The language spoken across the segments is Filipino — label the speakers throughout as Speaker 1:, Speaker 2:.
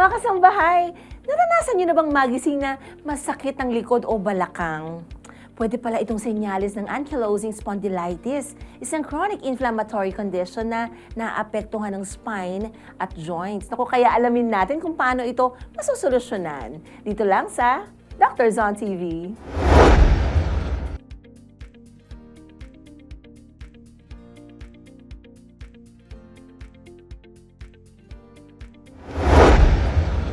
Speaker 1: Mga kasambahay, naranasan niyo na bang magising na masakit ang likod o balakang? Pwede pala itong senyales ng ankylosing spondylitis, isang chronic inflammatory condition na naapektuhan ng spine at joints. Naku, kaya alamin natin kung paano ito masusolusyonan. Dito lang sa Dr. Zon TV.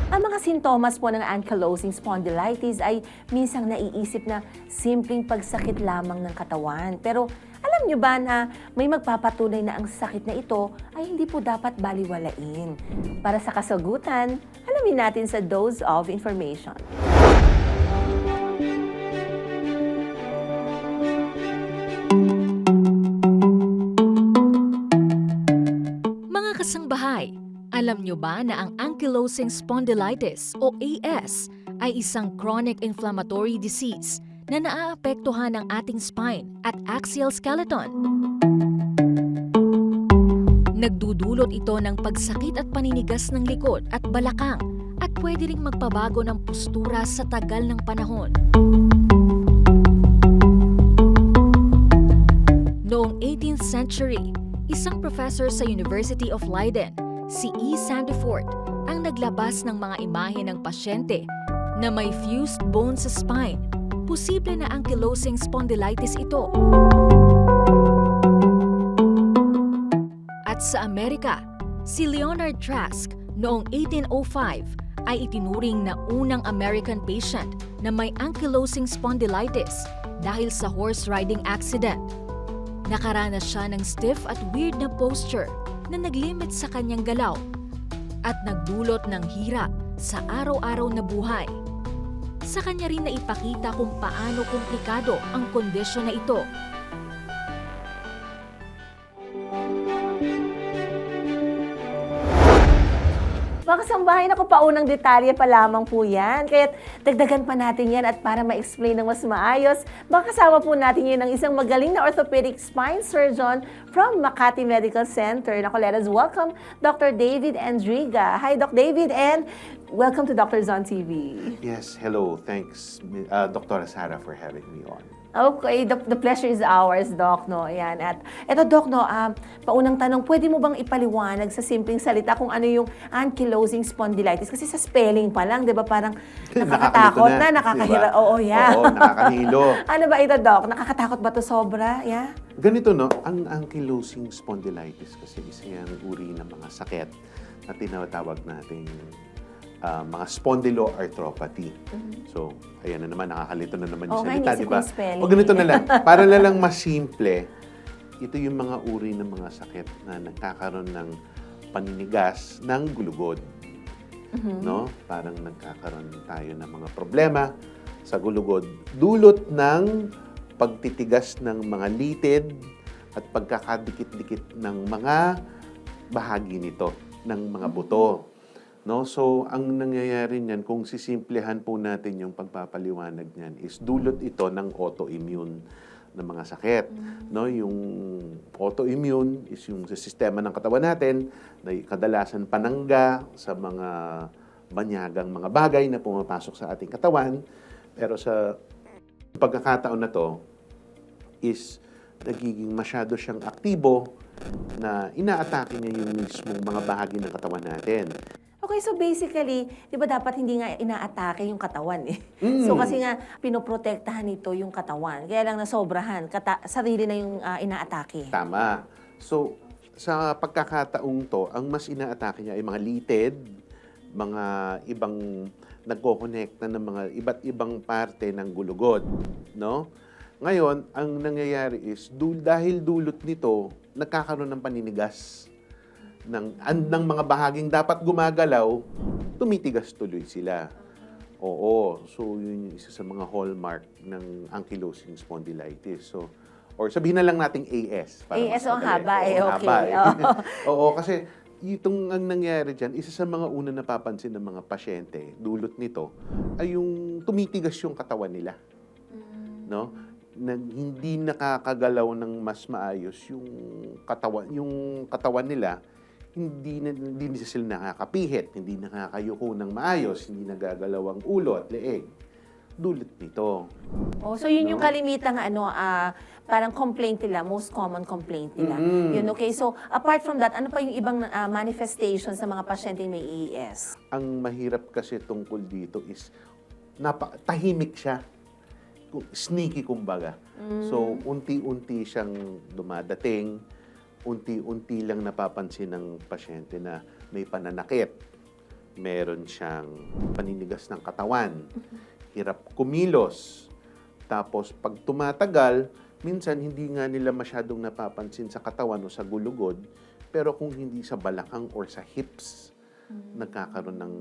Speaker 1: Ang mga sintomas po ng ankylosing spondylitis ay minsang naiisip na simpleng pagsakit lamang ng katawan. Pero alam nyo ba na may magpapatunay na ang sakit na ito ay hindi po dapat baliwalain? Para sa kasagutan, alamin natin sa Dose of Information.
Speaker 2: Mga kasangbahay, alam nyo ba na ang ankylosing spondylitis o AS ay isang chronic inflammatory disease na naaapektuhan ang ating spine at axial skeleton? Nagdudulot ito ng pagsakit at paninigas ng likod at balakang at pwede ring magpabago ng postura sa tagal ng panahon. Noong 18th century, isang professor sa University of Leiden, si E. Sandiford, ang naglabas ng mga imahe ng pasyente na may fused bone sa spine. Posible na ankylosing spondylitis ito. At sa Amerika, si Leonard Trask noong 1805 ay itinuring na unang American patient na may ankylosing spondylitis dahil sa horse riding accident. Nakaranas siya ng stiff at weird na posture na naglimit sa kanyang galaw at nagdulot ng hirap sa araw-araw na buhay. Sa kanya rin na ipakita kung paano komplikado ang kondisyon na ito.
Speaker 1: Mga kasambahay, naku, paunang detalye pa lamang po yan. Kaya dagdagan pa natin yan at para ma-explain ng mas maayos, makasama po natin yun ng isang magaling na orthopedic spine surgeon from Makati Medical Center. Naku, let us welcome Dr. David Endriga. Hi, Doc David, and welcome to Dr. Zon TV.
Speaker 3: Yes, hello. Thanks, Dr. Sara, for having me on.
Speaker 1: Okay, the pleasure is ours, Doc, no? Ayan. At eto, Doc, no, paunang tanong, pwede mo bang ipaliwanag sa simpleng salita kung ano yung ankylosing spondylitis? Kasi sa spelling pa lang, di ba, parang nakakatakot na, nakakahira.
Speaker 3: Diba?
Speaker 1: Oo, yeah.
Speaker 3: Oo, nakakahilo.
Speaker 1: Ano ba ito, Doc? Nakakatakot ba to sobra? Yeah?
Speaker 3: Ganito, no? Ang ankylosing spondylitis kasi isa yung uri ng mga sakit na tinatawag nating mga spondyloarthropathy. So, ayan na naman, nakakalito na naman yung salita, di ba? O ganito na lang, para na lang mas simple, ito yung mga uri ng mga sakit na nagkakaroon ng paninigas ng gulugod. No? Parang nagkakaroon tayo ng mga problema sa gulugod. Dulot ng pagtitigas ng mga litid at pagkakadikit-dikit ng mga bahagi nito, ng mga buto. No? So, ang nangyayari niyan, kung sisimplehan po natin yung pagpapaliwanag niyan, is dulot ito ng autoimmune na mga sakit. No? Yung autoimmune is yung sa sistema ng katawan natin na kadalasan panangga sa mga banyagang mga bagay na pumapasok sa ating katawan. Pero sa pagkakataon na to is nagiging masyado siyang aktibo na inaatake niya yung mismong mga bahagi ng katawan natin.
Speaker 1: Okay, so basically, di ba dapat hindi nga inaatake yung katawan eh. So kasi nga, pinoprotektahan nito yung katawan. Kaya lang nasobrahan, sarili na yung inaatake.
Speaker 3: Tama. So, sa pagkakataong to, ang mas inaatake niya ay mga litid, mga ibang nagko-connect na ng mga iba't ibang parte ng gulugod. No? Ngayon, ang nangyayari is, dahil dulot nito, nagkakaroon ng paninigas ng mga bahaging dapat gumagalaw, tumitigas tuloy sila. Oo. So, yun yung isa sa mga hallmark ng ankylosing spondylitis. So, or sabihin na lang nating AS.
Speaker 1: AS o haba eh,
Speaker 3: Oo,
Speaker 1: okay.
Speaker 3: haba, eh. Oo, kasi itong ang nangyari dyan, isa sa mga una napapansin ng mga pasyente, dulot nito, ay yung tumitigas yung katawan nila. No? Hindi nakakagalaw ng mas maayos yung katawan nila. hindi sila nakakapihit, hindi nakakayuko ng maayos, hindi nagagalaw ang ulo at leeg. Dulot nito.
Speaker 1: Oh, so yun yung
Speaker 3: No?
Speaker 1: kalimitang parang complaint nila, most common complaint nila. Yun, okay. So, apart from that, ano pa yung ibang manifestations sa mga pasyente may AS?
Speaker 3: Ang mahirap kasi tungkol dito is tahimik siya. Sneaky kumbaga. So, unti-unti siyang dumadating, unti-unti lang napapansin ng pasyente na may pananakit. Meron siyang paninigas ng katawan, hirap kumilos. Tapos, pag tumatagal, minsan hindi nga nila masyadong napapansin sa katawan o sa gulugod, pero kung hindi sa balakang or sa hips, nagkakaroon ng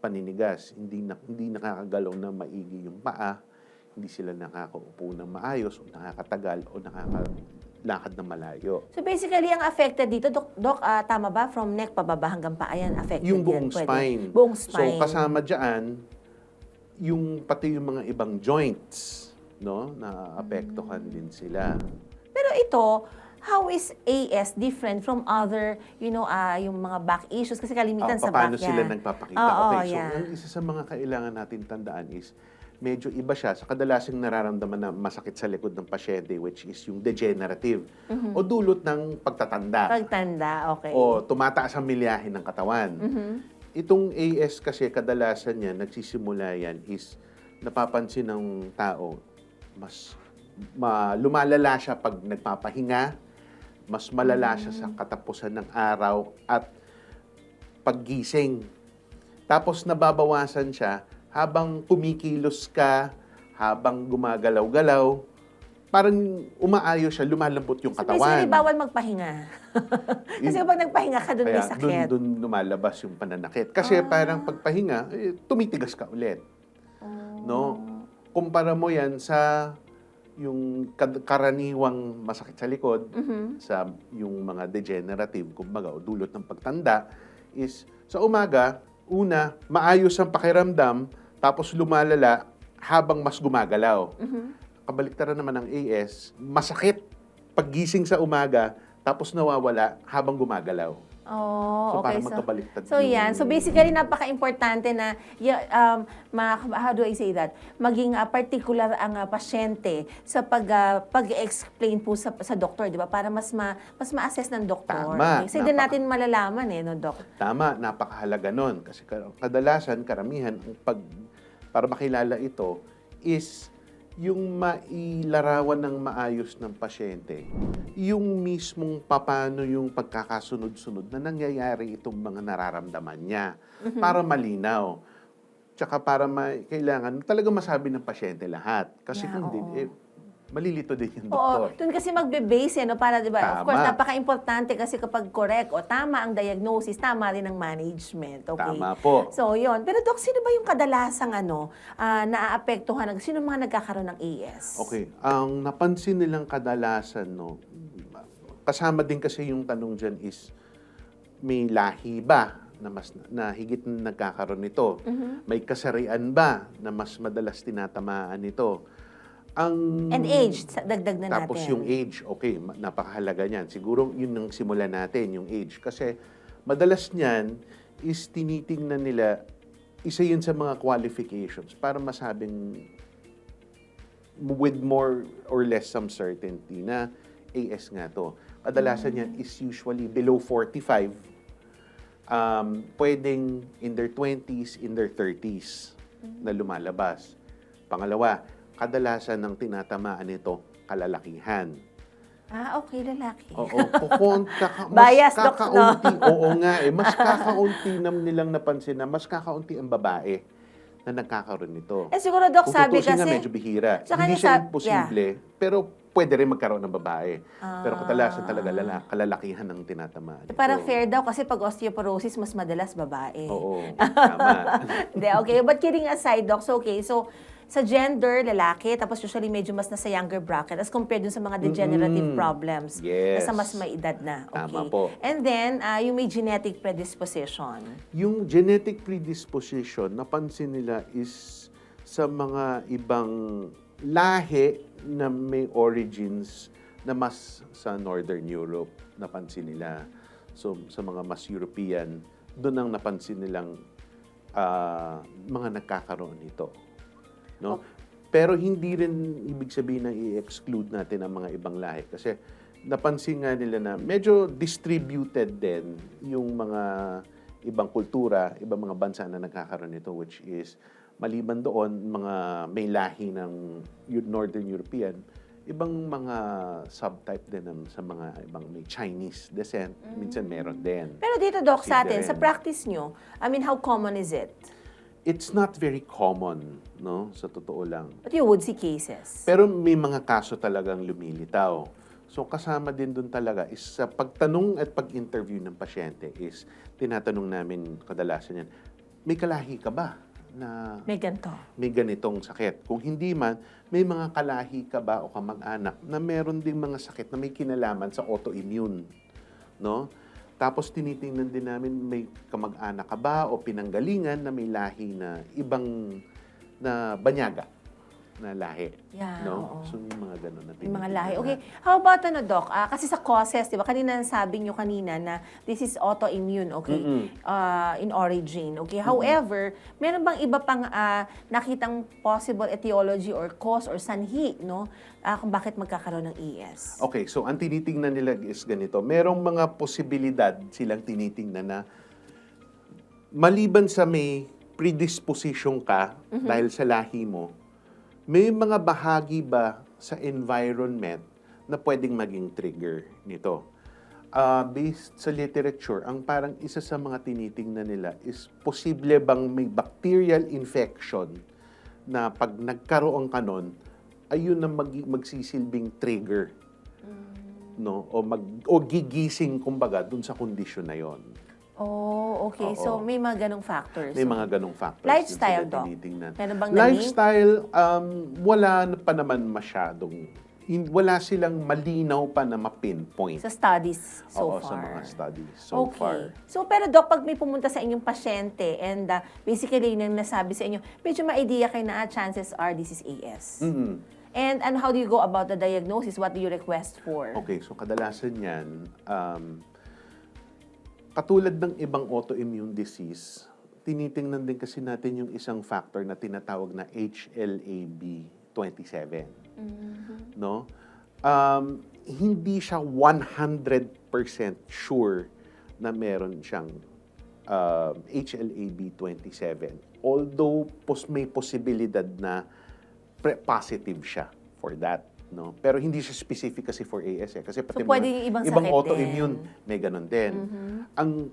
Speaker 3: paninigas, hindi nakakagalaw na maigi yung paa, hindi sila nakakaupo ng maayos o nakakatagal o nakakalakad na malayo.
Speaker 1: So basically, ang affected dito, Doc, tama ba? From neck pababa hanggang paa yan affected
Speaker 3: Yung buong
Speaker 1: yan? Pwede.
Speaker 3: spine.
Speaker 1: Buong spine.
Speaker 3: So, kasama dyan, pati yung mga ibang joints, no, na apektuhan din sila.
Speaker 1: Pero ito, how is AS different from other, yung mga back issues? Kasi kalimitan sa back
Speaker 3: Paano sila
Speaker 1: yan.
Speaker 3: nagpapakita?
Speaker 1: Oo,
Speaker 3: Okay, so
Speaker 1: yeah.
Speaker 3: ang isa sa mga kailangan natin tandaan is medyo iba siya sa kadalasang nararamdaman na masakit sa likod ng pasyente, which is yung degenerative o dulot ng pagtatanda
Speaker 1: Pagtanda, okay.
Speaker 3: o tumataas ang milyahe ng katawan. Itong AS kasi kadalasan yan, nagsisimula yan is napapansin ng tao, lumalala siya pag nagpapahinga, mas malala siya sa katapusan ng araw at paggising. Tapos nababawasan siya habang kumikilos ka, habang gumagalaw-galaw, parang umaayos siya, lumalambot yung
Speaker 1: So
Speaker 3: katawan.
Speaker 1: basically, bawal magpahinga. Kasi kapag nagpahinga ka, doon may
Speaker 3: Kaya
Speaker 1: sakit.
Speaker 3: doon lumalabas yung pananakit. Kasi parang pagpahinga, tumitigas ka ulit. No? Kumpara mo yan sa yung karaniwang masakit sa likod, sa yung mga degenerative, kumbaga, o dulot ng pagtanda, is sa umaga, una, maayos ang pakiramdam, tapos lumalala habang mas gumagalaw. Kabaliktaran naman ng AS, masakit paggising sa umaga, tapos nawawala habang gumagalaw.
Speaker 1: Oh,
Speaker 3: So,
Speaker 1: okay.
Speaker 3: parang magkabaliktad
Speaker 1: So,
Speaker 3: yung-
Speaker 1: yan. So, basically, napaka-importante na, how do I say that? Maging particular ang pasyente sa pag-explain po sa doktor, di ba? Para mas ma-assess ng doktor.
Speaker 3: Tama.
Speaker 1: Kasi din natin malalaman, no, Doc?
Speaker 3: Tama, napakahalaga nun. Kasi kadalasan, karamihan, para makilala ito, is yung mailarawan ng maayos ng pasyente, yung mismong paano yung pagkakasunod-sunod na nangyayari itong mga nararamdaman niya para malinaw. Tsaka para kailangan talaga masabi ng pasyente lahat. Kasi
Speaker 1: Yeah,
Speaker 3: kung
Speaker 1: oo.
Speaker 3: hindi, malilito din yung
Speaker 1: Oo,
Speaker 3: doktor.
Speaker 1: doon kasi magbe-base, para, di ba? Of course,
Speaker 3: Tama.
Speaker 1: napaka-importante kasi kapag correct o tama ang diagnosis, tama rin ang management. Okay?
Speaker 3: Tama po.
Speaker 1: So, yun. Pero, Doc, sino ba yung kadalasang naaapektuhan? Sino mga nagkakaroon ng AS?
Speaker 3: Okay, ang napansin nilang kadalasan, no, kasama din kasi yung tanong dyan is, may lahi ba na higit na nagkakaroon nito? May kasarian ba na mas madalas tinatamaan nito?
Speaker 1: And age, dagdag na
Speaker 3: Tapos
Speaker 1: natin.
Speaker 3: yung age, okay, napakahalaga niyan. Siguro yun ang simulan natin, yung age. Kasi madalas niyan is tinitingnan nila, isa yun sa mga qualifications para masabing with more or less some certainty na AS nga to. Kadalasan yan is usually below 45. Pwedeng in their 20s, in their 30s na lumalabas. Pangalawa, kadalasan ng tinatamaan nito, kalalakihan.
Speaker 1: Okay, lalaki.
Speaker 3: Oo,
Speaker 1: Bias, Doc, no?
Speaker 3: kakaunti. Oo nga mas kakaunti nilang napansin na mas kakaunti ang babae na nagkakaroon nito.
Speaker 1: Siguro, Doc,
Speaker 3: Kung
Speaker 1: sabi
Speaker 3: tutusin
Speaker 1: kasi...
Speaker 3: nga, medyo bihira.
Speaker 1: Saka
Speaker 3: Hindi
Speaker 1: niya
Speaker 3: siya
Speaker 1: sab-
Speaker 3: imposible, pero pwede rin magkaroon ng babae. Pero kadalasan talaga kalalakihan ang tinatamaan nito.
Speaker 1: Para fair daw kasi pag osteoporosis, mas madalas babae.
Speaker 3: Oo, tama.
Speaker 1: Hindi, okay. But kidding aside, Doc, so okay. So, sa gender, lalaki, tapos usually medyo mas nasa younger bracket as compared dun sa mga degenerative problems.
Speaker 3: Yes.
Speaker 1: Nasa mas may edad na. Okay.
Speaker 3: Tama po.
Speaker 1: And then, yung may genetic predisposition.
Speaker 3: Yung genetic predisposition, napansin nila is sa mga ibang lahi na may origins na mas sa Northern Europe, napansin nila. So, sa mga mas European, doon ang napansin nilang mga nagkakaroon nito. No? Pero hindi rin ibig sabihin na i-exclude natin ang mga ibang lahi. Kasi napansin nga nila na medyo distributed din yung mga ibang kultura, ibang mga bansa na nagkakaroon nito, which is maliban doon, mga may lahi ng Northern European, ibang mga subtype din sa mga ibang may Chinese descent. Minsan meron din.
Speaker 1: Pero dito, Doc, sa atin,
Speaker 3: Rin.
Speaker 1: sa practice nyo, I mean, how common is it?
Speaker 3: It's not very common, no? Sa totoo lang.
Speaker 1: But you would see cases.
Speaker 3: Pero may mga kaso talagang lumilitaw. So kasama din doon talaga is sa pagtanong at pag-interview ng pasyente is tinatanong namin kadalasan yan, may kalahi ka ba na
Speaker 1: May ganito.
Speaker 3: may ganitong sakit? Kung hindi man, may mga kalahi ka ba o kamag-anak na meron ding mga sakit na may kinalaman sa autoimmune, no? Tapos tinitingnan din namin may kamag-anak ka ba o pinanggalingan na may lahi na ibang na banyaga na lahi.
Speaker 1: Yeah, oo.
Speaker 3: No? So, yung mga ganun na
Speaker 1: Yung mga
Speaker 3: tinitingnan
Speaker 1: lahi.
Speaker 3: natin.
Speaker 1: Okay, how about Doc? Kasi sa causes, di ba, kanina sabi nyo kanina na this is autoimmune, okay, in origin, okay? However, meron bang iba pang nakitang possible etiology or cause or sanhi, no? Kung bakit magkakaroon ng ES?
Speaker 3: Okay, so ang tinitingnan nila is ganito. Merong mga posibilidad silang tinitingnan na maliban sa may predisposition ka dahil sa lahi mo, may mga bahagi ba sa environment na pwedeng maging trigger nito? Based sa literature, ang parang isa sa mga tinitingnan nila is posible bang may bacterial infection na pag nagkaroon ka nun, ayun ang magsisilbing trigger. No? O gigising, kumbaga, dun sa kondisyon na yon.
Speaker 1: Oh, okay.
Speaker 3: Oo.
Speaker 1: So, may mga ganong factors.
Speaker 3: May mga ganong factors.
Speaker 1: Lifestyle,
Speaker 3: din sila
Speaker 1: Doc?
Speaker 3: tinitingnan.
Speaker 1: Meron bang
Speaker 3: Lifestyle, wala pa naman masyadong, wala silang malinaw pa na ma-pinpoint.
Speaker 1: Sa studies so
Speaker 3: Oo,
Speaker 1: far?
Speaker 3: sa mga studies so far.
Speaker 1: So, pero Doc, pag may pumunta sa inyong pasyente and basically yung nasabi sa inyo, medyo ma-idea kayo na chances are this is AS. And how do you go about the diagnosis? What do you request for?
Speaker 3: Okay, so kadalasan yan, katulad ng ibang autoimmune disease, tinitingnan din kasi natin yung isang factor na tinatawag na HLA-B27. No? Hindi siya 100% sure na meron siyang HLA-B27. Although may posibilidad na positive siya for that. No? Pero hindi siya specific kasi for AS eh. Kasi pati
Speaker 1: pwede yung ibang sakit
Speaker 3: autoimmune
Speaker 1: din.
Speaker 3: may ganun din.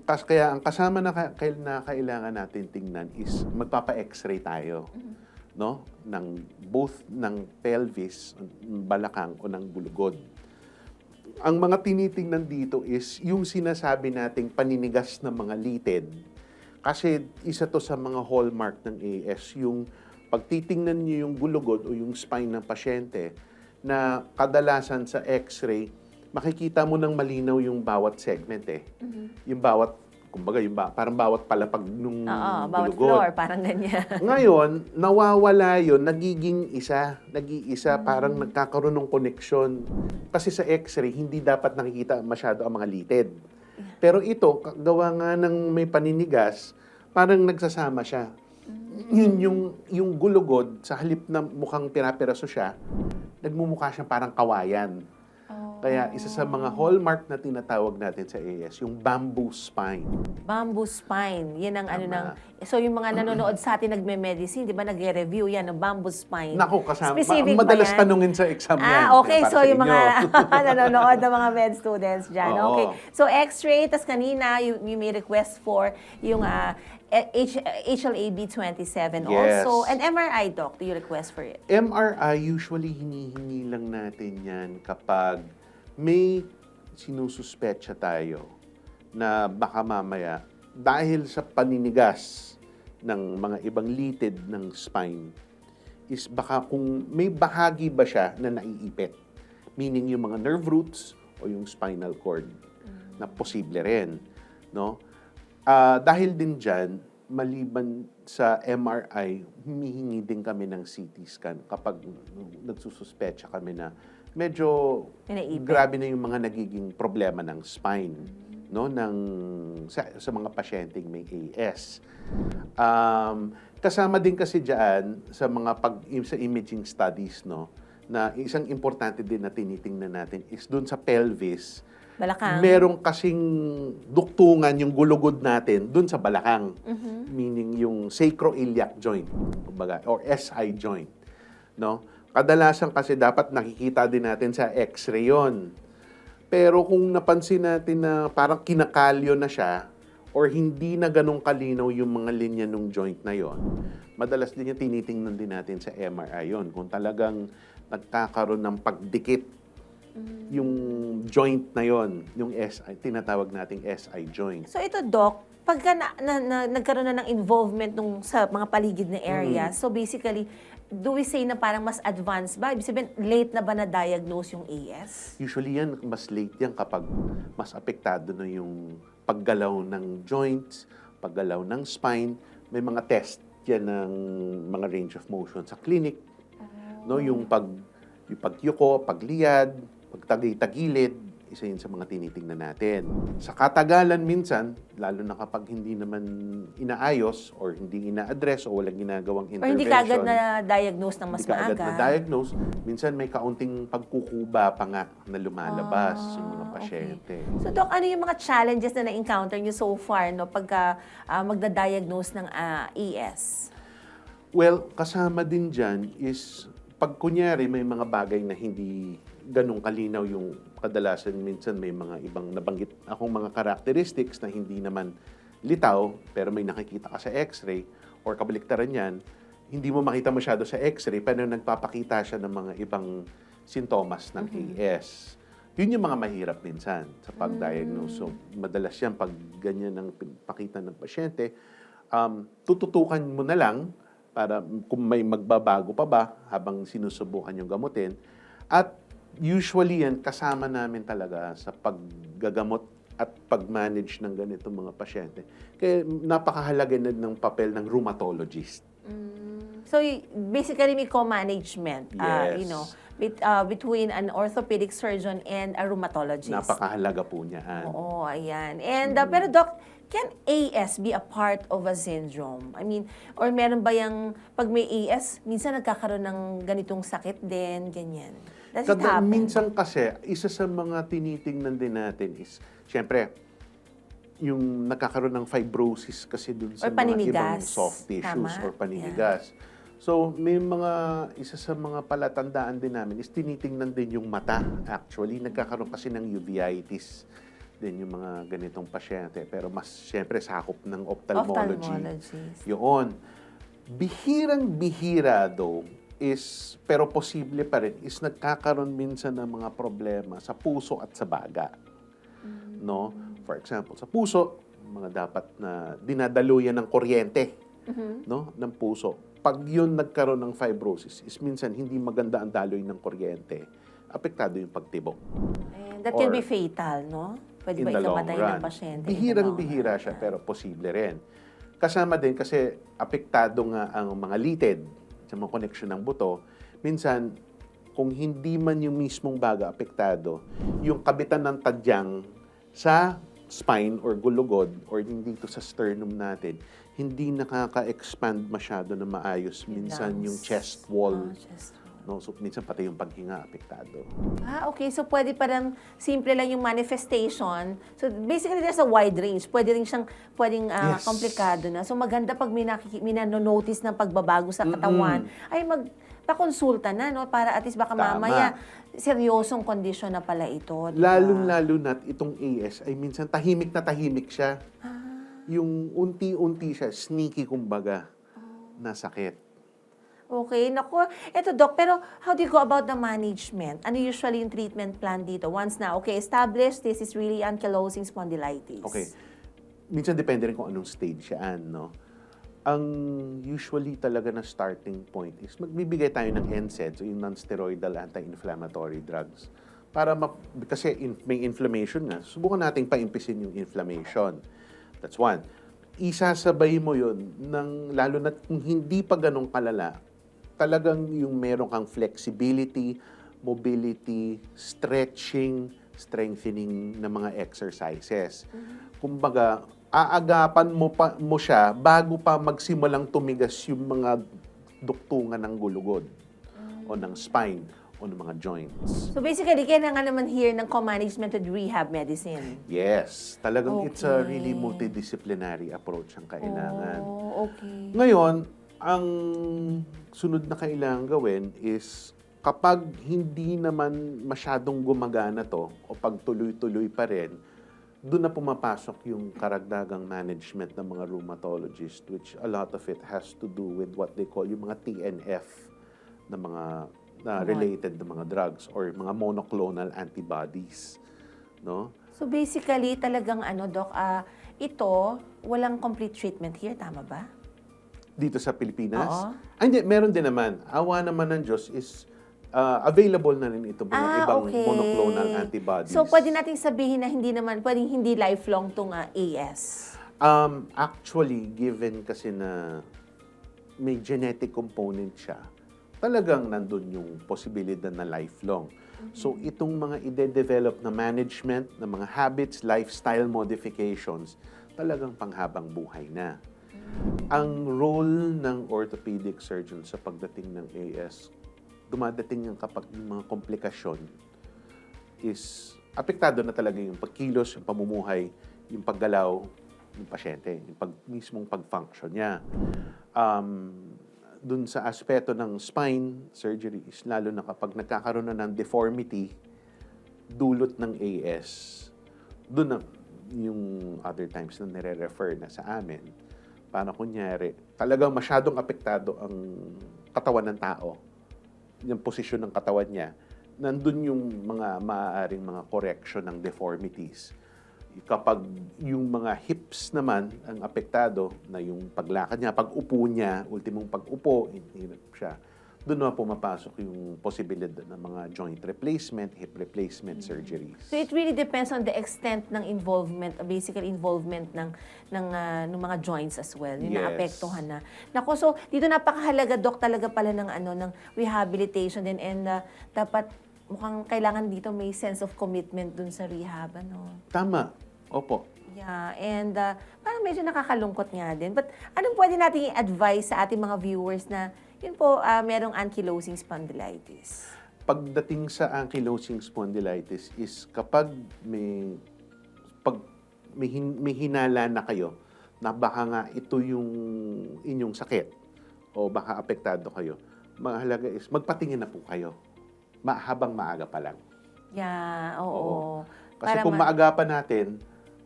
Speaker 3: Kaya ang kasama na kailangan natin tingnan is magpapa-x-ray tayo. No? Both ng pelvis, balakang o ng gulugod. Ang mga tinitingnan dito is yung sinasabi nating paninigas ng mga litid. Kasi isa to sa mga hallmark ng AS, yung pagtitingnan niyo yung gulugod o yung spine ng pasyente, na kadalasan sa x-ray, makikita mo ng malinaw yung bawat segment eh. Yung bawat, kumbaga, parang bawat palapag nung
Speaker 1: Bawat
Speaker 3: gulugod.
Speaker 1: floor, parang ganyan.
Speaker 3: Ngayon, nawawala yun, nagiging nag-iisa, parang nagkakaroon ng koneksyon. Kasi sa x-ray, hindi dapat nakikita masyado ang mga litid. Pero ito, gawa nga ng may paninigas, parang nagsasama siya. Yun yung gulugod, sa halip na mukhang pirapiraso siya, nagmumukha siyang parang kawayan. Kaya isa sa mga hallmark na tinatawag natin sa AS, yung bamboo spine.
Speaker 1: Bamboo spine. Yan ang
Speaker 3: Tama.
Speaker 1: So, yung mga nanonood sa atin nagme-medicine, di ba, nagre-review yan ng bamboo spine.
Speaker 3: Naku, kasama.
Speaker 1: Specific ba
Speaker 3: Madalas
Speaker 1: yan?
Speaker 3: tanungin sa exam yan.
Speaker 1: Okay.
Speaker 3: para
Speaker 1: So,
Speaker 3: sa
Speaker 1: yung
Speaker 3: inyo.
Speaker 1: mga nanonood ng mga med students dyan.
Speaker 3: Oo.
Speaker 1: Okay. So, x-ray, tas kanina, you may request for yung HLA-B27
Speaker 3: Yes.
Speaker 1: also. And MRI, Doc, do you request for it?
Speaker 3: MRI, usually hinihingi lang natin yan kapag may sinususpetsa tayo na baka mamaya dahil sa paninigas ng mga ibang litid ng spine is baka kung may bahagi ba siya na naiipit. Meaning yung mga nerve roots o yung spinal cord na posible rin. No? Dahil din dyan, maliban sa MRI, humihingi din kami ng CT scan kapag nagsususpecha kami na medyo
Speaker 1: May naipit.
Speaker 3: grabe na yung mga nagiging problema ng spine. no sa mga pasyenteng may AS. Kasama din kasi diyan sa mga sa imaging studies, no, na isang importante din na tinitingnan natin is dun sa pelvis.
Speaker 1: Balakang.
Speaker 3: Merong kasing duktungan yung gulugod natin dun sa balakang. Meaning yung sacroiliac joint, kumbaga, or SI joint, no? Kadalasan kasi dapat nakikita din natin sa X-ray yon. Pero kung napansin natin na parang kinakalyo na siya or hindi na ganun kalinaw yung mga linya ng joint na yon, madalas din yung tinitingnan din natin sa MRI yon. Kung talagang nagkakaroon ng pagdikit yung joint na yon, yung SI, tinatawag nating SI joint.
Speaker 1: So ito, Doc, pagka nagkaroon na ng involvement sa mga paligid na area, so basically, do we say na parang mas advanced ba? Ibig sabihin, late na ba na-diagnose yung AS?
Speaker 3: Usually yan, mas late yan kapag mas apektado na yung paggalaw ng joints, paggalaw ng spine. May mga test yan ng mga range of motion sa clinic. No, yung pagyuko, pagliyad, pagtagilid, isa yun sa mga tinitingnan natin. Sa katagalan minsan, lalo na kapag hindi naman inaayos or hindi ina-address o walang ginagawang
Speaker 1: Or
Speaker 3: intervention.
Speaker 1: hindi kaagad na-diagnose ng mas
Speaker 3: Hindi kaagad
Speaker 1: maaga?
Speaker 3: na-diagnose. Minsan may kaunting pagkukuba pa nga na lumalabas yung mga pasyente.
Speaker 1: Okay. So, Doc, ano yung mga challenges na na-encounter nyo so far no, pagka magda-diagnose ng AS?
Speaker 3: Well, kasama din dyan is pag kunyari may mga bagay na hindi ganong kalinaw yung kadalasan, minsan may mga ibang nabanggit akong mga characteristics na hindi naman litaw, pero may nakikita ka sa X-ray or kabaliktaran yan, hindi mo makita masyado sa X-ray, pero nagpapakita siya ng mga ibang sintomas ng AS. Yun yung mga mahirap minsan sa pag-diagnose. So, madalas yan pag ganyan ang pakita ng pasyente, tututukan mo na lang para kung may magbabago pa ba habang sinusubukan yung gamutin. At usually yan, kasama namin talaga sa paggagamot at pag-manage ng ganitong mga pasyente. Kaya napakahalaga na ng papel ng rheumatologist.
Speaker 1: So, basically, may co-management,
Speaker 3: Yes.
Speaker 1: between an orthopedic surgeon and a rheumatologist.
Speaker 3: Napakahalaga po niyan.
Speaker 1: Oo, ayan. And, pero Doc, can AS be a part of a syndrome? I mean, or meron ba yung, pag may AS, minsan nagkakaroon ng ganitong sakit din, ganyan. Does it happen?
Speaker 3: Minsan kasi, isa sa mga tinitingnan din natin is, syempre, yung nagkakaroon ng fibrosis kasi dun sa
Speaker 1: Or
Speaker 3: mga ibang
Speaker 1: paninigas.
Speaker 3: soft tissues
Speaker 1: Tama.
Speaker 3: or paninigas. So, may isa sa mga palatandaan din namin is tinitingnan din yung mata. Actually, nagkakaroon kasi ng uveitis din yung mga ganitong pasyente. Pero mas, syempre, sakop ng ophthalmology. Yun. Bihirang-bihira though, pero posible pa rin, is nagkakaroon minsan ng mga problema sa puso at sa baga. No? For example, sa puso, mga dapat na dinadaluyan ng kuryente, no, ng puso. Pag yun nagkaroon ng fibrosis, is minsan hindi maganda ang daloy ng kuryente. Apektado yung pagtibok.
Speaker 1: And that can
Speaker 3: Or
Speaker 1: be fatal, no? Pwede
Speaker 3: in
Speaker 1: ba
Speaker 3: the long
Speaker 1: ikamatay
Speaker 3: run.
Speaker 1: ng pasyente?
Speaker 3: Bihirang-bihira siya, pero posible rin. Kasama din kasi apektado nga ang mga litid sa mga koneksyon ng buto. Minsan, kung hindi man yung mismong baga apektado, yung kabitan ng tadyang sa spine or gulugod or yung dito sa sternum natin, hindi nakaka-expand masyado na maayos. Minsan yung chest wall.
Speaker 1: Chest wall.
Speaker 3: No? So, minsan pati yung paghinga apektado.
Speaker 1: Okay. So, pwede parang simple lang yung manifestation. So, basically, there's a wide range. Pwedeng
Speaker 3: Yes.
Speaker 1: komplikado na. So, maganda pag may nanonotice ng pagbabago sa katawan, ay magpakonsulta na, no? Para at least baka
Speaker 3: Tama.
Speaker 1: mamaya, seryosong kondisyon na pala ito. Diba?
Speaker 3: Lalong-lalo na't itong AS ay minsan tahimik na tahimik siya. Yung unti-unti siya, sneaky kumbaga, na sakit.
Speaker 1: Okay, naku. Eto, Doc, pero how do you go about the management? Ano usually yung treatment plan dito? Once na, okay, established, this is really ankylosing spondylitis.
Speaker 3: Okay. Minsan depende rin kung anong stage yan, no? Ang usually talaga na starting point is magbibigay tayo ng NSAIDs, o yung non-steroidal anti-inflammatory drugs. Kasi may inflammation nga, subukan natin paimpisin yung inflammation. That's one. Isasabay mo yun, lalo na kung hindi pa ganun kalala, talagang yung meron kang flexibility, mobility, stretching, strengthening na mga exercises. Kumbaga, aagapan mo siya bago pa magsimulang tumigas yung mga duktungan ng gulugod o ng spine o ng mga joints.
Speaker 1: So basically, kailangan naman here ng co-management with rehab medicine.
Speaker 3: Yes, talagang it's a
Speaker 1: Okay.
Speaker 3: really multidisciplinary approach ang kailangan.
Speaker 1: Oh, okay.
Speaker 3: Ngayon, ang sunod na kailangan gawin is kapag hindi naman masyadong gumagana to o pag tuloy-tuloy pa rin, doon na pumapasok yung karagdagang management ng mga rheumatologist, which a lot of it has to do with what they call yung mga TNF na mga related na mga drugs or mga monoclonal antibodies, no?
Speaker 1: So basically, talagang Doc, ito, walang complete treatment here, tama ba?
Speaker 3: Dito sa Pilipinas.
Speaker 1: Oo.
Speaker 3: Hindi, meron din naman. Awa naman ng Diyos is available na rin ito mga ibang
Speaker 1: Okay.
Speaker 3: monoclonal antibodies.
Speaker 1: So pwede nating sabihin na pwedeng hindi lifelong tong AS.
Speaker 3: Actually, given kasi na may genetic component siya, talagang nandun yung posibilidad na lifelong. So itong mga ide-develop na management ng mga habits, lifestyle modifications, talagang panghabang buhay na. Ang role ng orthopedic surgeon sa pagdating ng AS, dumadating yung kapag yung mga komplikasyon is apektado na talaga yung pagkilos, yung pamumuhay, yung paggalaw ng pasyente, yung mismong pag-function niya. Dun sa aspeto ng spine surgery is lalo na kapag nagkakaroon na ng deformity dulot ng AS, dun na yung other times na nire-refer na sa amin, para kunyari, talagang masyadong apektado ang katawan ng tao, yung posisyon ng katawan niya, nandun yung mga maaaring mga correction ng deformities. Kapag yung mga hips naman ang apektado, na yung paglakad niya, pag-upo niya, ultimong pag-upo, hirap siya, doon na pumapasok yung posibilidad ng mga joint replacement, hip replacement surgeries.
Speaker 1: So it really depends on the extent ng involvement, basical involvement ng mga joints as well. Yung
Speaker 3: Yes.
Speaker 1: naapektuhan na. Nako, so dito napakahalaga, Doc, talaga pala ng ng rehabilitation din, and dapat mukhang kailangan dito may sense of commitment dun sa rehab,
Speaker 3: Tama. Opo.
Speaker 1: Yeah, and parang medyo nakakalungkot nga din. But anong pwede natin i-advise sa ating mga viewers na yun po, merong ankylosing spondylitis?
Speaker 3: Pagdating sa ankylosing spondylitis is kapag may hinala na kayo na baka nga ito yung inyong sakit o baka apektado kayo, mahalaga is magpatingin na po kayo habang maaga pa lang.
Speaker 1: Yeah, oo.
Speaker 3: Kasi
Speaker 1: Para
Speaker 3: kung maagapan natin,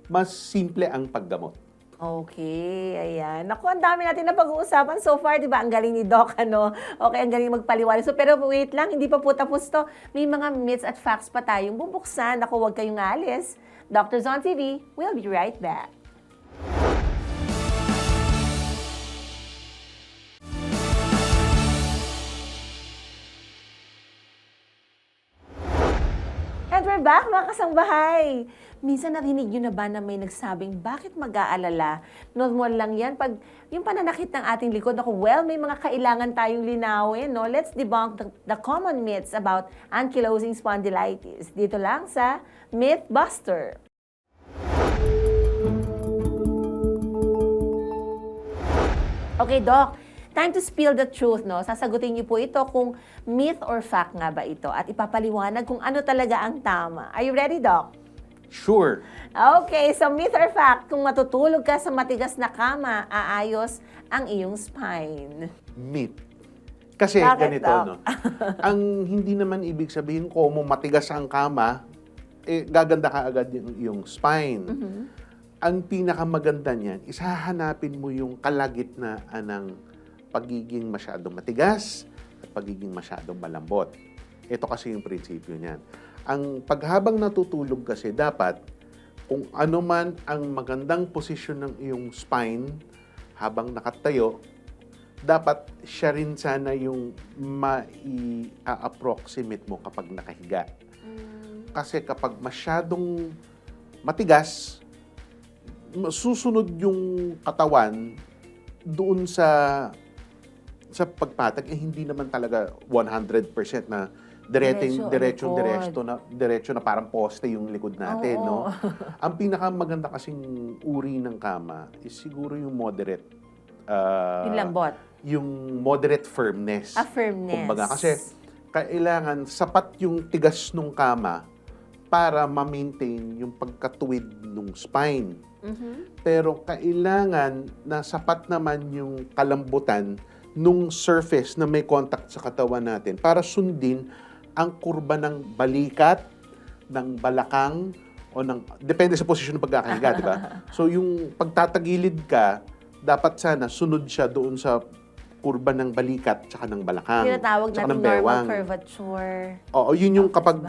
Speaker 3: mas simple ang paggamot.
Speaker 1: Okay, ayan. Naku, ang dami natin na pag-uusapan so far, di ba? Ang galing ni Doc, Okay, ang galing magpaliwanag. So, pero wait lang, hindi pa po tapos to. May mga myths at facts pa tayong bubuksan. Naku, huwag kayong alis. Doctors on TV, we'll be right back. And we're back, mga kasangbahay. Minsan narinig nyo na ba na may nagsabing, bakit mag-aalala? Normal lang yan. Pag yung pananakit ng ating likod, well, may mga kailangan tayong linawin, no? Let's debunk the common myths about ankylosing spondylitis. Dito lang sa Mythbuster. Okay, Doc. Time to spill the truth, no? Sasagutin niyo po ito kung myth or fact nga ba ito at ipapaliwanag kung ano talaga ang tama. Are you ready, Doc?
Speaker 3: Sure.
Speaker 1: Okay, so myth or fact, kung matutulog ka sa matigas na kama, aayos ang iyong spine.
Speaker 3: Myth. Kasi
Speaker 1: Bakit,
Speaker 3: ganito,
Speaker 1: Doc?
Speaker 3: no? Ang hindi naman ibig sabihin ko mo matigas ang kama, gaganda ka agad yung spine. Ang pinakamaganda niyan, isahanapin mo yung kalagitnaan ng pagiging masyadong matigas at pagiging masyadong malambot. Ito kasi yung prinsipyo niyan. Ang paghabang natutulog kasi dapat, kung ano man ang magandang posisyon ng iyong spine habang nakatayo, dapat siya rin sana yung mai-approximate mo kapag nakahiga. Kasi kapag masyadong matigas, susunod yung katawan doon sa pagpatag, hindi naman talaga 100% na diretso na parang poste yung likod natin,
Speaker 1: Oo.
Speaker 3: no? Ang pinakamaganda kasing uri ng kama is siguro yung moderate.
Speaker 1: Yung lambot.
Speaker 3: Yung moderate firmness.
Speaker 1: Firmness.
Speaker 3: Kumbaga, kasi kailangan sapat yung tigas ng kama para ma-maintain yung pagkatuwid ng spine. Pero kailangan na sapat naman yung kalambutan nung surface na may contact sa katawan natin para sundin ang kurba ng balikat, ng balakang, o depende sa posisyon ng pagkakahiga, di ba? So yung pagtatagilid ka, dapat sana sunod siya doon sa kurba ng balikat tsaka ng balakang.
Speaker 1: Tinatawag
Speaker 3: tsaka
Speaker 1: natin
Speaker 3: ng
Speaker 1: normal
Speaker 3: bewang.
Speaker 1: curvature.
Speaker 3: Oo, yun yung kapag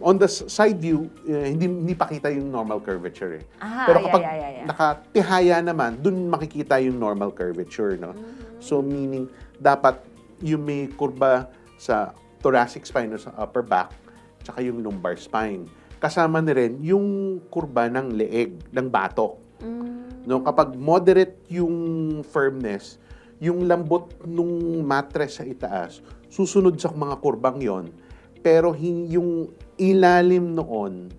Speaker 3: on the side view, hindi pakita yung normal curvature eh. Pero kapag nakatihaya naman, dun makikita yung normal curvature, no? So meaning, dapat yung may kurba sa thoracic spine o sa upper back, tsaka yung lumbar spine. Kasama na rin yung kurba ng leeg, ng batok. No, kapag moderate yung firmness, yung lambot nung mattress sa itaas, susunod sa mga kurbang yon, pero yung ilalim noon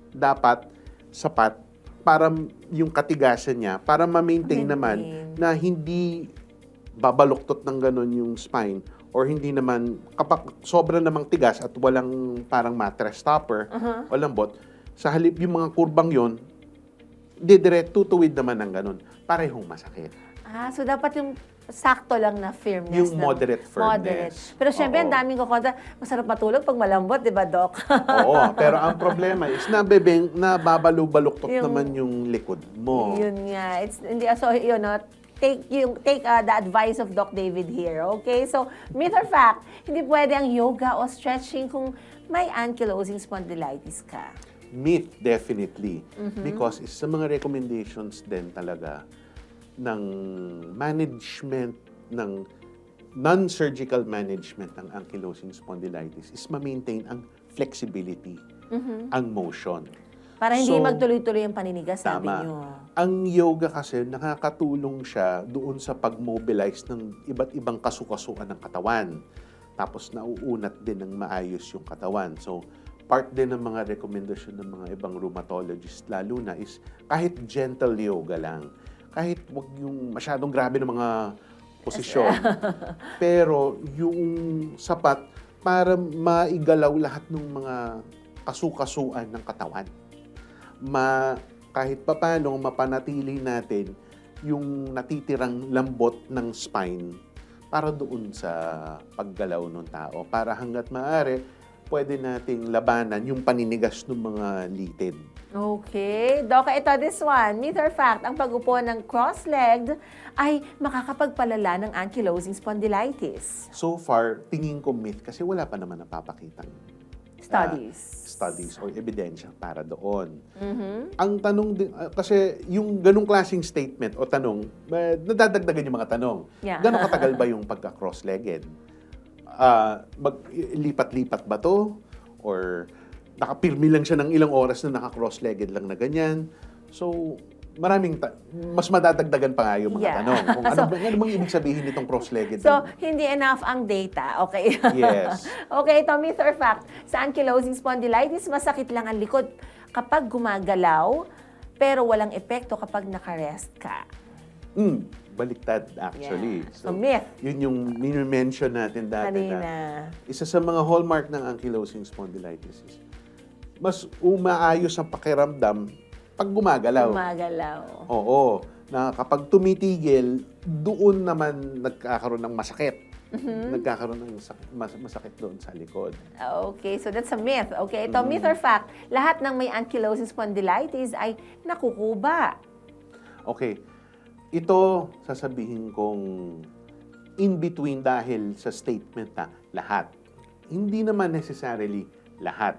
Speaker 3: dapat sapat para yung katigasan niya, para ma-maintain naman na hindi babaluktot ng ganon yung spine, or hindi naman, kapag sobra namang tigas at walang parang mattress topper o lambot, sa halip yung mga kurbang yon, tutuwid naman ng ganon, parehong masakit.
Speaker 1: So dapat yung sakto lang na firmness.
Speaker 3: Yung moderate firmness.
Speaker 1: Pero syempre, ang daming kukontra. Masarap matulog pag malambot, di ba, Doc?
Speaker 3: Oo, pero ang problema is nababalo-baluktot naman yung likod mo.
Speaker 1: Yun nga. So, you know, take the advice of Doc David here, okay? So, myth or fact, hindi pwede ang yoga o stretching kung may ankylosing spondylitis ka.
Speaker 3: Myth, definitely. Because isa sa mga recommendations din talaga ng management, ng non-surgical management ng ankylosing spondylitis is ma-maintain ang flexibility, ang motion.
Speaker 1: Para hindi magtuloy-tuloy ang paninigas, sabi nyo.
Speaker 3: Ang yoga kasi nakakatulong siya doon sa pag-mobilize ng iba't ibang kasukasuan ng katawan. Tapos nauunat din ng maayos yung katawan. So, part din ng mga rekomendasyon ng mga ibang rheumatologist lalo na is kahit gentle yoga lang. Kahit wag yung masyadong grabe ng mga posisyon. Pero yung sapat para maigalaw lahat ng mga kasukasuan ng katawan. Kahit papano mapanatili natin yung natitirang lambot ng spine para doon sa paggalaw ng tao. Para hanggat maaari, pwede nating labanan yung paninigas ng mga litid.
Speaker 1: Okay. Doc, ito, this one. Myth or fact, ang pag-upo ng cross-legged ay makakapagpalala ng ankylosing spondylitis.
Speaker 3: So far, tingin ko myth kasi wala pa naman napapakitang studies or ebidensya para doon. Ang tanong din, kasi yung ganong klaseng statement o tanong, nadadagdagan yung mga tanong.
Speaker 1: Yeah.
Speaker 3: Gano'ng katagal ba yung pagka-cross-legged? Lipat-lipat ba to? Or nakapirmi lang siya ng ilang oras na naka-cross-legged lang na ganyan? So, mas madadagdagan pa nga yung mga tanong. Kung ano bang ibig sabihin nitong cross-legged?
Speaker 1: So, hindi enough ang data, okay?
Speaker 3: Yes.
Speaker 1: Okay, ito, myth or fact. Sa ankylosing spondylitis, masakit lang ang likod kapag gumagalaw, pero walang epekto kapag nakarest ka.
Speaker 3: Baliktad, actually.
Speaker 1: Yeah. So, myth.
Speaker 3: Yun yung mini-mention natin dati. Isa sa mga hallmark ng ankylosing spondylitis is mas umaayos ang pakiramdam pag gumagalaw. Oo. Na kapag tumitigil, doon naman nagkakaroon ng masakit. Nagkakaroon ng masakit doon sa likod.
Speaker 1: Okay, so that's a myth. Okay, ito, myth or fact, lahat ng may ankylosing spondylitis ay nakukuba.
Speaker 3: Okay. Ito, sasabihin kong in between dahil sa statement na lahat. Hindi naman necessarily lahat.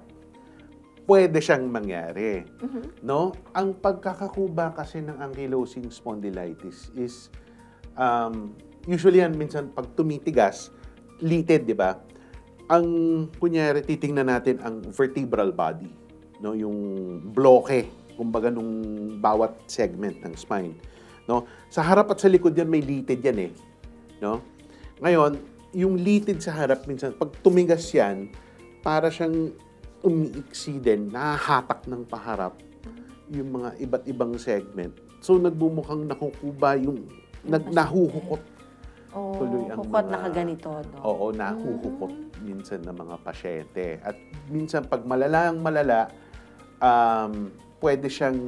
Speaker 3: Pwede siyang mangyari. No? Ang pagkakakuba kasi ng ankylosing spondylitis is usually yan minsan pag tumitigas, litid, di ba? Ang kunyari titingnan natin ang vertebral body, no, yung bloke, kumbaga nung bawat segment ng spine, no? Sa harap at sa likod yan may litid yan eh, no? Ngayon, yung litid sa harap minsan pag tumigas yan, para siyang umiiksi din, nahahatak ng paharap yung mga iba't ibang segment. So, nagbumukhang nakukuba yung, nahuhukot. Tuloy ang
Speaker 1: hukot
Speaker 3: mga-
Speaker 1: na kaganito, no?
Speaker 3: Oo, nahuhukot minsan ng mga pasyente. At minsan, pag malala, pwede siyang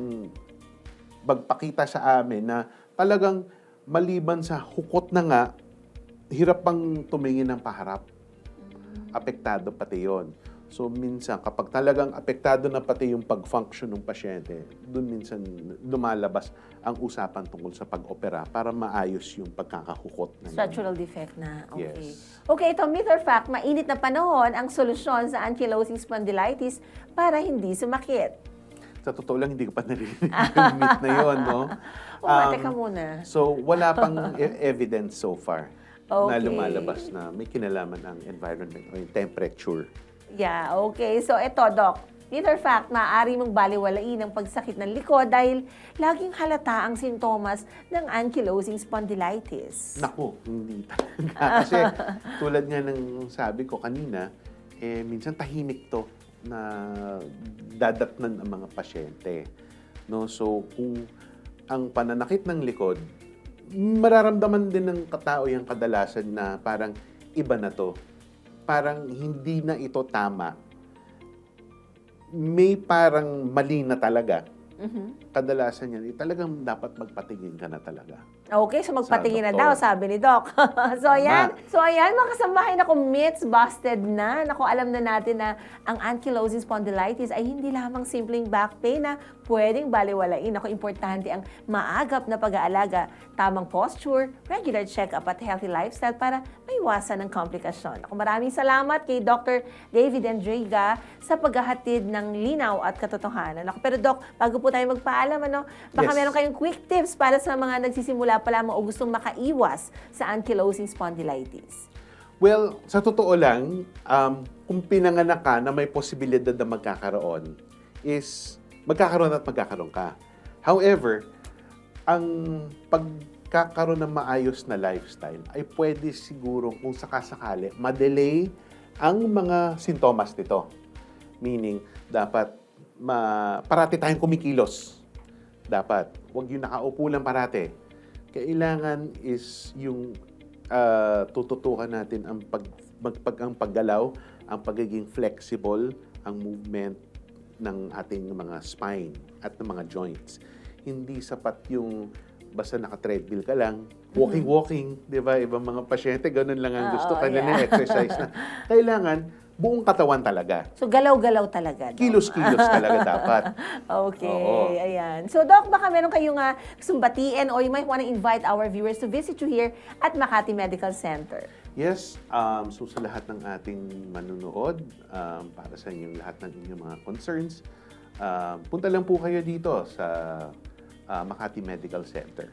Speaker 3: magpakita sa amin na talagang maliban sa hukot na nga, hirap pang tumingin ng paharap. Apektado pati yon. So, minsan, kapag talagang apektado na pati yung pag-function ng pasyente, doon minsan lumalabas ang usapan tungkol sa pag-opera para maayos yung pagkakahukot na yun.
Speaker 1: Structural defect na. Okay.
Speaker 3: Yes.
Speaker 1: Okay, ito, myth or fact, mainit na panahon ang solusyon sa ankylosing spondylitis para hindi sumakit.
Speaker 3: Sa totoo lang, hindi ko pa narinig yung myth na yun, no?
Speaker 1: Teka muna.
Speaker 3: So, wala pang evidence so far na
Speaker 1: Okay.
Speaker 3: lumalabas na may kinalaman ang environment o yung temperature.
Speaker 1: Yeah, okay. So, ito, Doc. Myth or fact, maaari mong baliwalain ang pagsakit ng likod dahil laging halata ang sintomas ng ankylosing spondylitis.
Speaker 3: Naku, hindi talaga. Kasi tulad nga ng sabi ko kanina, minsan tahimik to na dadatnan ang mga pasyente. No? So, kung ang pananakit ng likod, mararamdaman din ng katao yung kadalasan na parang iba na to. Parang hindi na ito tama. May parang mali na talaga. Kadalasan yan, talagang dapat magpatingin ka na talaga.
Speaker 1: Okay, so magpatingin na
Speaker 3: Sa
Speaker 1: daw,
Speaker 3: doktor.
Speaker 1: sabi ni Doc. So ayan, mga kasambahay, naku, myths busted na. Naku, alam na natin na ang ankylosing spondylitis ay hindi lamang simpleng back pain na pwedeng baliwalain. Naku, importante ang maagap na pag-aalaga, tamang posture, regular check-up at healthy lifestyle para maiwasan ng komplikasyon. Naku, maraming salamat kay Dr. David Andrega sa paghahatid ng linaw at katotohanan. Naku, pero Doc, bago po tayo magpaalam, baka
Speaker 3: Yes.
Speaker 1: meron kayong quick tips para sa mga nagsisimula pa lamang o gustong makaiwas sa ankylosing spondylitis.
Speaker 3: Well, sa totoo lang, kung pinanganak ka na may posibilidad na magkakaroon, is magkakaroon at magkakaroon ka. However, ang pagkakaroon ng maayos na lifestyle ay pwede siguro kung sakasakali, madelay ang mga sintomas nito. Meaning, dapat parati tayong kumikilos. Dapat, huwag yung nakaupo lang parati. Kailangan is yung tututukan natin ang ang paggalaw, ang pagiging flexible, ang movement ng ating mga spine at ng mga joints. Hindi sapat yung basta naka-treadmill ka lang, walking, di ba? Ibang mga pasyente, ganun lang ang gusto. Kailangan exercise na. Kailangan buong katawan talaga.
Speaker 1: So, galaw-galaw talaga, Doc.
Speaker 3: Kilos-kilos talaga dapat.
Speaker 1: Okay,
Speaker 3: Oo.
Speaker 1: ayan. So, Doc, baka meron kayong gustong batiin or you might want to invite our viewers to visit you here at Makati Medical Center.
Speaker 3: Yes, so sa lahat ng ating manunood, para sa inyong lahat ng inyong mga concerns, punta lang po kayo dito sa Makati Medical Center.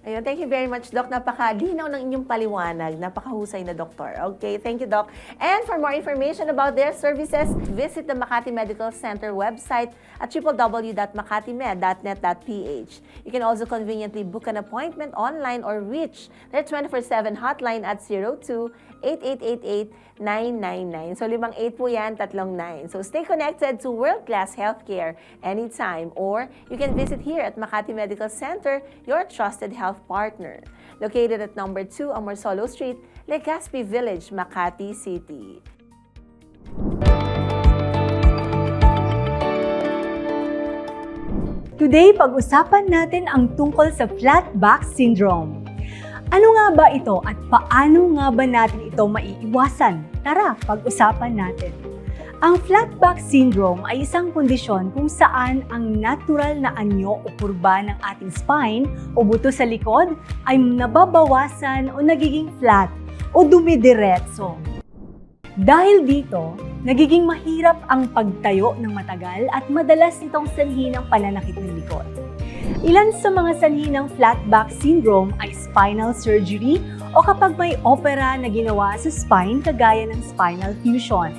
Speaker 1: Ayun, thank you very much, Doc. Napakalinaw ng inyong paliwanag. Napakahusay na doktor. Okay, thank you, Doc. And for more information about their services, visit the Makati Medical Center website at www.makatimed.net.ph. You can also conveniently book an appointment online or reach their 24/7 hotline at 02-8888-999. So, 58 po yan, 39. So, stay connected to world-class healthcare anytime, or you can visit here at Makati Medical Center, your trusted health partner. Located at number 2 Amorsolo Street, Legazpi Village, Makati City.
Speaker 4: Today, pag-usapan natin ang tungkol sa flat back syndrome. Ano nga ba ito at paano nga ba natin ito maiiwasan? Tara, pag-usapan natin. Ang flat back syndrome ay isang kondisyon kung saan ang natural na anyo o kurba ng ating spine o buto sa likod ay nababawasan o nagiging flat o dumidiretso. Dahil dito, nagiging mahirap ang pagtayo ng matagal at madalas itong sanhi ng pananakit ng likod. Ilan sa mga sanhi ng flat back syndrome ay spinal surgery o kapag may opera na ginawa sa spine kagaya ng spinal fusion.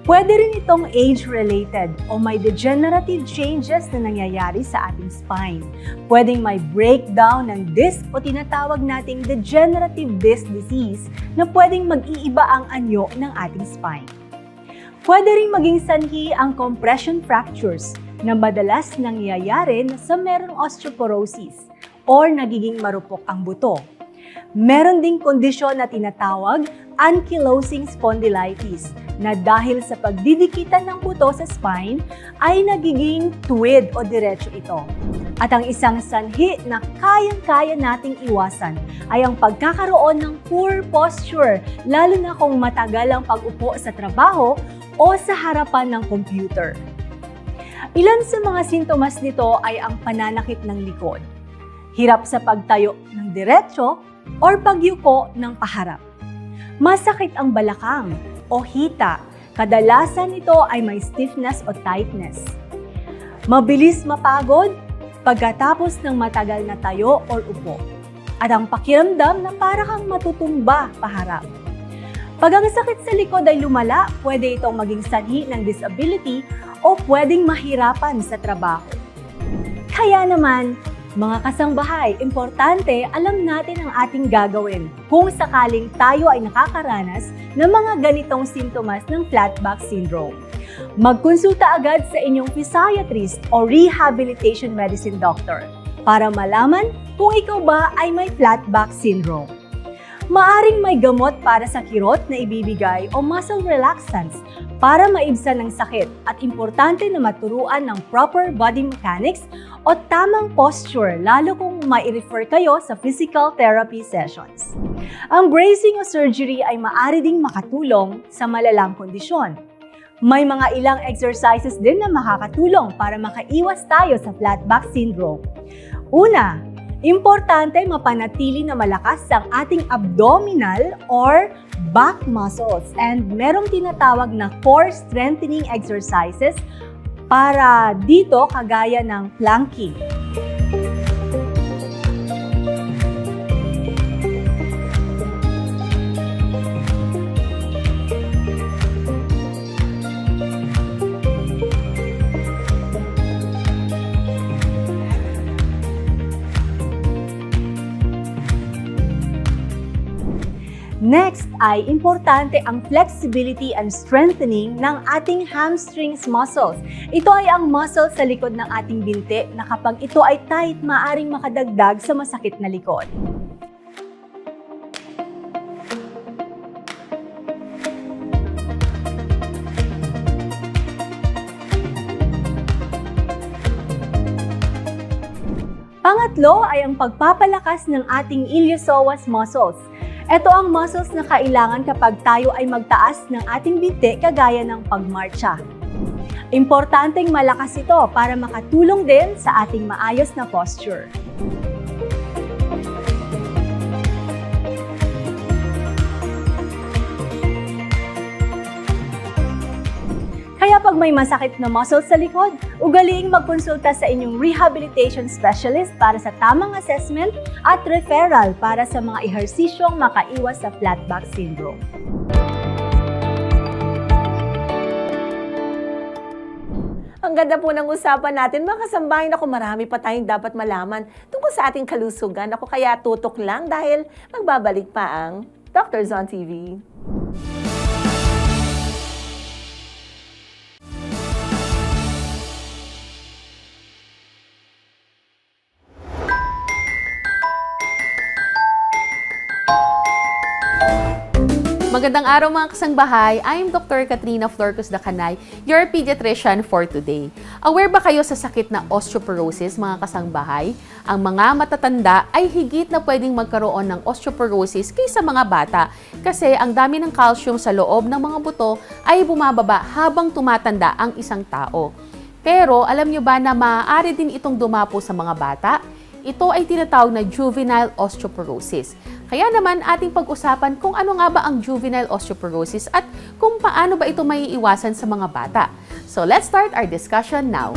Speaker 4: Pwede rin itong age-related o may degenerative changes na nangyayari sa ating spine. Pwedeng may breakdown ng disc o tinatawag nating degenerative disc disease na pwedeng mag-iiba ang anyo ng ating spine. Pwede ring maging sanhi ang compression fractures na madalas nangyayari sa merong osteoporosis or nagiging marupok ang buto. Meron ding kondisyon na tinatawag ankylosing spondylitis na dahil sa pagdidikitan ng buto sa spine ay nagiging tuwid o diretso ito. At ang isang sanhi na kayang-kaya nating iwasan ay ang pagkakaroon ng poor posture, lalo na kung matagal ang pag-upo sa trabaho o sa harapan ng computer. Ilan sa mga sintomas nito ay ang pananakit ng likod, hirap sa pagtayo ng diretso or pagyuko ng paharap. Masakit ang balakang o hita, kadalasan ito ay may stiffness o tightness. Mabilis mapagod pagkatapos ng matagal na tayo or upo. At ang pakiramdam na para kang matutumba paharap. Pag ang sakit sa likod ay lumala, pwede itong maging sanhi ng disability o pwedeng mahirapan sa trabaho. Kaya naman, mga kasangbahay, importante alam natin ang ating gagawin kung sakaling tayo ay nakakaranas ng mga ganitong sintomas ng flat back syndrome. Magkonsulta agad sa inyong physiatrist o rehabilitation medicine doctor para malaman kung ikaw ba ay may flat back syndrome. Maaring may gamot para sa kirot na ibibigay o muscle relaxants para maibsan ng sakit at importante na maturuan ng proper body mechanics o tamang posture lalo kung mai-refer kayo sa physical therapy sessions. Ang bracing o surgery ay maaari ding makatulong sa malalang kondisyon. May mga ilang exercises din na makakatulong para makaiwas tayo sa flat back syndrome. Una, importante mapanatili na malakas ang ating abdominal or back muscles and merong tinatawag na core strengthening exercises para dito kagaya ng planking. Next ay importante ang flexibility and strengthening ng ating hamstrings muscles. Ito ay ang muscle sa likod ng ating binti na kapag ito ay tight, maaring makadagdag sa masakit na likod. Pangatlo ay ang pagpapalakas ng ating iliopsoas muscles. Ito ang muscles na kailangan kapag tayo ay magtaas ng ating binti kagaya ng pagmarcha. Importanteng malakas ito para makatulong din sa ating maayos na posture. Kaya pag may masakit na muscle sa likod, ugaliing magkonsulta sa inyong rehabilitation specialist para sa tamang assessment at referral para sa mga ehersisyong makaiwas sa flat back syndrome.
Speaker 1: Ang ganda po ng usapan natin. Mga kasambahay, ako marami pa tayong dapat malaman tungkol sa ating kalusugan. Ako kaya tutok lang dahil magbabalik pa ang Dr. Zon TV.
Speaker 5: Magandang araw mga kasangbahay, I'm Dr. Katrina Florcos Dacanay, your pediatrician for today. Aware ba kayo sa sakit na osteoporosis mga kasangbahay? Ang mga matatanda ay higit na pwedeng magkaroon ng osteoporosis kaysa mga bata kasi ang dami ng calcium sa loob ng mga buto ay bumababa habang tumatanda ang isang tao. Pero alam nyo ba na maaari din itong dumapo sa mga bata? Ito ay tinatawag na juvenile osteoporosis. Kaya naman ating pag-usapan kung ano nga ba ang juvenile osteoporosis at kung paano ba ito maiiwasan sa mga bata. So let's start our discussion now.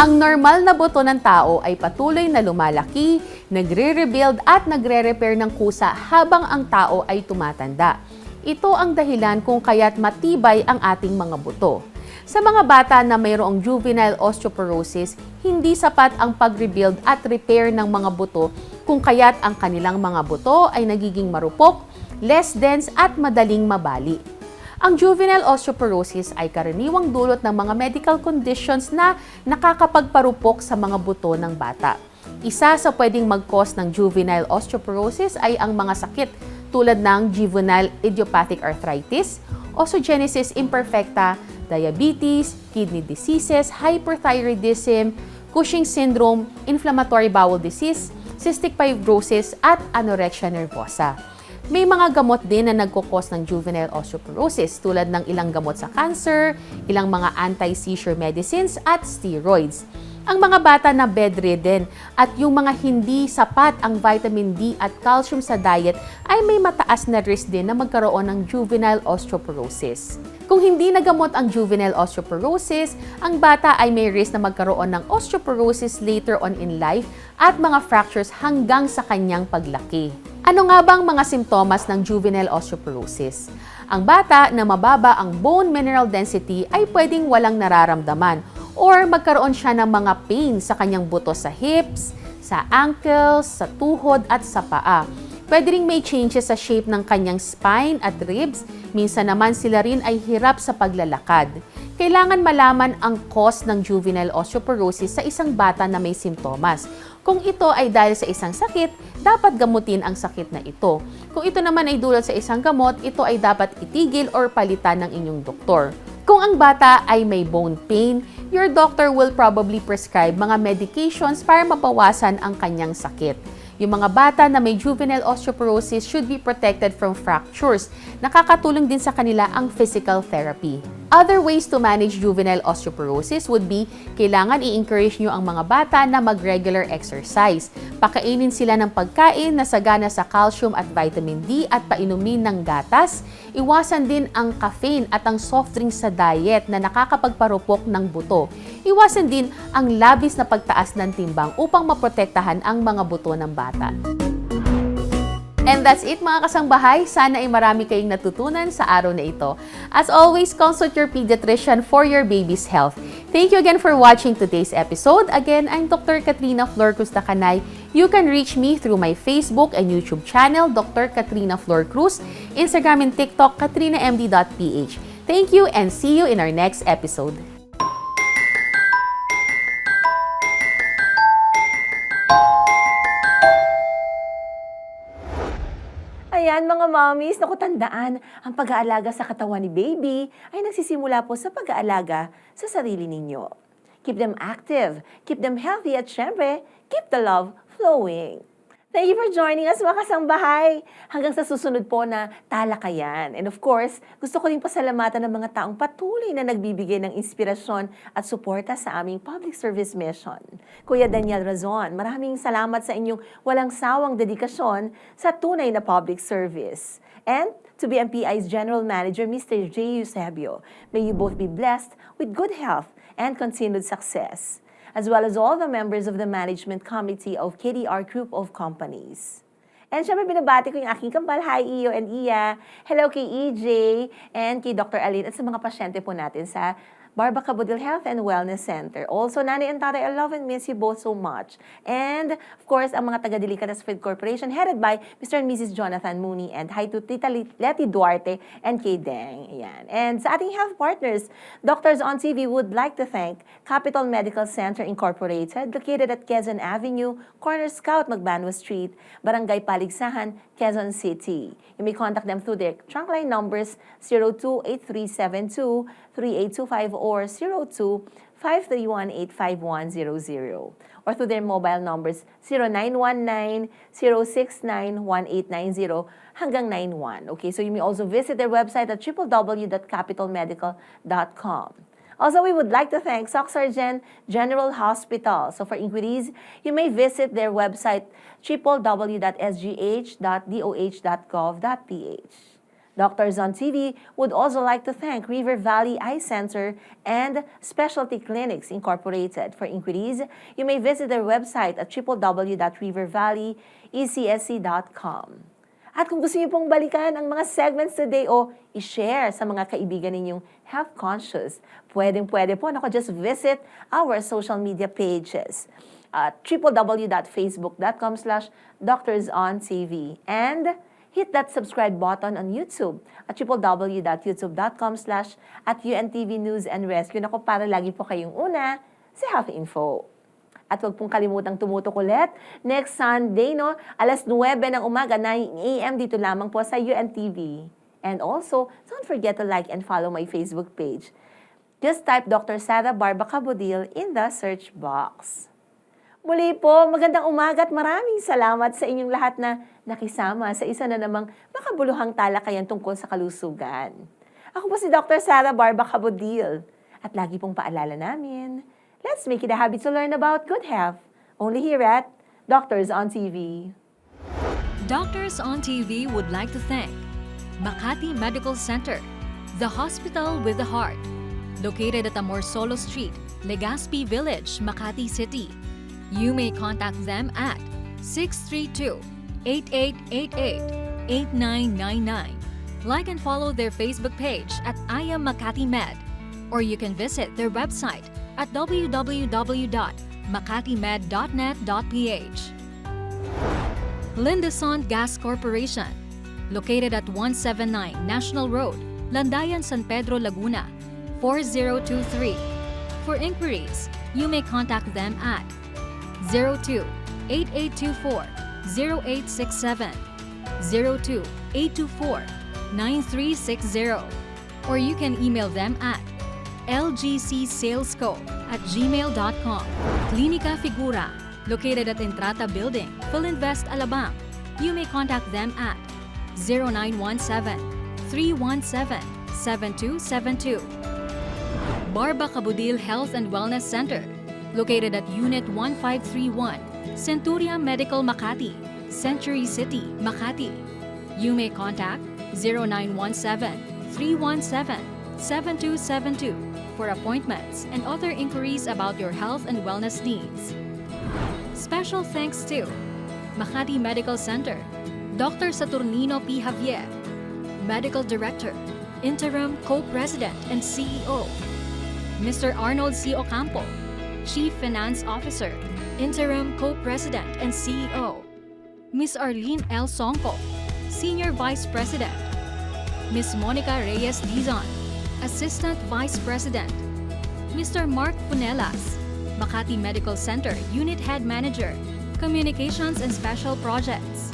Speaker 5: Ang normal na buto ng tao ay patuloy na lumalaki, nagre-rebuild at nagre-repair ng kusa habang ang tao ay tumatanda. Ito ang dahilan kung kaya't matibay ang ating mga buto. Sa mga bata na mayroong juvenile osteoporosis, hindi sapat ang pag-rebuild at repair ng mga buto kung kaya't ang kanilang mga buto ay nagiging marupok, less dense at madaling mabali. Ang juvenile osteoporosis ay karaniwang dulot ng mga medical conditions na nakakapagparupok sa mga buto ng bata. Isa sa pwedeng mag-cause ng juvenile osteoporosis ay ang mga sakit tulad ng juvenile idiopathic arthritis, osteogenesis imperfecta, diabetes, kidney diseases, hyperthyroidism, Cushing syndrome, inflammatory bowel disease, cystic fibrosis, at anorexia nervosa. May mga gamot din na nagkukos ng juvenile osteoporosis tulad ng ilang gamot sa cancer, ilang mga anti-seizure medicines, at steroids. Ang mga bata na bedridden at yung mga hindi sapat ang vitamin D at calcium sa diet ay may mataas na risk din na magkaroon ng juvenile osteoporosis. Kung hindi nagamot ang juvenile osteoporosis, ang bata ay may risk na magkaroon ng osteoporosis later on in life at mga fractures hanggang sa kanyang paglaki. Ano nga bang mga simptomas ng juvenile osteoporosis? Ang bata na mababa ang bone mineral density ay pwedeng walang nararamdaman or magkaroon siya ng mga pain sa kanyang buto sa hips, sa ankles, sa tuhod at sa paa. Pwede ring may changes sa shape ng kanyang spine at ribs. Minsan naman sila rin ay hirap sa paglalakad. Kailangan malaman ang cause ng juvenile osteoporosis sa isang bata na may simptomas. Kung ito ay dahil sa isang sakit, dapat gamutin ang sakit na ito. Kung ito naman ay dulot sa isang gamot, ito ay dapat itigil or palitan ng inyong doktor. Kung ang bata ay may bone pain, your doctor will probably prescribe mga medications para mabawasan ang kanyang sakit. Yung mga bata na may juvenile osteoporosis should be protected from fractures. Nakakatulong din sa kanila ang physical therapy. Other ways to manage juvenile osteoporosis would be, kailangan i-encourage nyo ang mga bata na mag-regular exercise. Pakainin sila ng pagkain na sagana sa calcium at vitamin D at painumin ng gatas. Iwasan din ang caffeine at ang soft drinks sa diet na nakakapagparupok ng buto. Iwasan din ang labis na pagtaas ng timbang upang maprotektahan ang mga buto ng bata. And that's it mga kasangbahay. Sana ay marami kayong natutunan sa araw na ito. As always, consult your pediatrician for your baby's health. Thank you again for watching today's episode. Again, I'm Dr. Katrina Flor Cruz Takanay. You can reach me through my Facebook and YouTube channel, Dr. Katrina Flor Cruz, Instagram and TikTok, katrinamd.ph. Thank you and see you in our next episode.
Speaker 1: Ayan mga mommies, naku tandaan, ang pag-aalaga sa katawan ni baby ay nagsisimula po sa pag-aalaga sa sarili ninyo. Keep them active, keep them healthy at syempre, keep the love flowing. Thank you for joining us mga kasangbahay. Hanggang sa susunod po na talakayan. And of course, gusto ko rin pasalamatan ng mga taong patuloy na nagbibigay ng inspirasyon at suporta sa aming public service mission. Kuya Daniel Razon, maraming salamat sa inyong walang sawang dedikasyon sa tunay na public service. And to BMPI's General Manager, Mr. J. Eusebio, may you both be blessed with good health and continued success, as well as all the members of the Management Committee of KDR Group of Companies. And syempre, binabati ko yung aking kambal. Hi, Iyo and Iya. Hello kay EJ and kay Dr. Alin at sa mga pasyente po natin sa Barba Cabudil Health and Wellness Center. Also, Nanay and Tatay, I love and miss you both so much. And, of course, ang mga taga-Delicadas Food Corporation headed by Mr. and Mrs. Jonathan Mooney, and hi to Tita Letty Duarte and kay Deng. Ayan. And sa ating health partners, Doctors on TV would like to thank Capital Medical Center Incorporated, located at Quezon Avenue, Corner Scout, Magbanwa Street, Barangay Paligsahan, Quezon City. You may contact them through their trunk line numbers 0283723825 or 02-531-85100, or through their mobile numbers 0919-069-1890 hanggang 91. Okay, so you may also visit their website at www.capitalmedical.com. Also, we would like to thank Soxargen General Hospital. So for inquiries, you may visit their website www.sgh.doh.gov.ph. Doctors on TV would also like to thank River Valley Eye Center and Specialty Clinics Incorporated. For inquiries, you may visit their website at www.rivervalleyecsc.com. At kung gusto niyo pong balikan ang mga segments today o i-share sa mga kaibigan ninyong health conscious, pwede po. Just visit our social media pages at www.facebook.com/doctorsontv and hit that subscribe button on YouTube at www.youtube.com/@UNTV News and Rescue. Naku, para lagi po kayong una sa Health Info. At huwag pong kalimutang tumutok ulit next Sunday, no? Alas 9 ng umaga, 9 a.m. dito lamang po sa UNTV. And also, don't forget to like and follow my Facebook page. Just type Dr. Sara Barba Cabudil in the search box. Muli po, magandang umaga at maraming salamat sa inyong lahat na nakisama sa isa na namang makabuluhang talakayan tungkol sa kalusugan. Ako po si Dr. Sara Barba Cabudil. At lagi pong paalala namin, let's make it a habit to learn about good health. Only here at Doctors on TV.
Speaker 2: Doctors on TV would like to thank Makati Medical Center, the hospital with the heart, located at Amorsolo Street, Legazpi Village, Makati City. You may contact them at 632-8888-8999. Like and follow their Facebook page at I Am Makati Med, or you can visit their website at www.makatimed.net.ph. Lindesont Gas Corporation, located at 179 National Road, Landayan, San Pedro, Laguna, 4023. For inquiries, you may contact them at 02-8824-0867, 02-824-9360, or you can email them at lgcsalesco@gmail.com. Clinica Figura, located at Entrata Building, Philinvest, Alabang. You may contact them at 0917-317-7272. Barba Cabudil Health and Wellness Center, located at Unit 1531, Centuria Medical Makati, Century City, Makati. You may contact 0917-317-7272 for appointments and other inquiries about your health and wellness needs. Special thanks to Makati Medical Center, Dr. Saturnino P. Javier, Medical Director, Interim Co-President and CEO, Mr. Arnold C. Ocampo, Chief Finance Officer, Interim Co-President and CEO, Ms. Arlene L. Songko, Senior Vice President, Ms. Monica Reyes Dizon, Assistant Vice President, Mr. Mark Punelas, Makati Medical Center Unit Head Manager, Communications and Special Projects.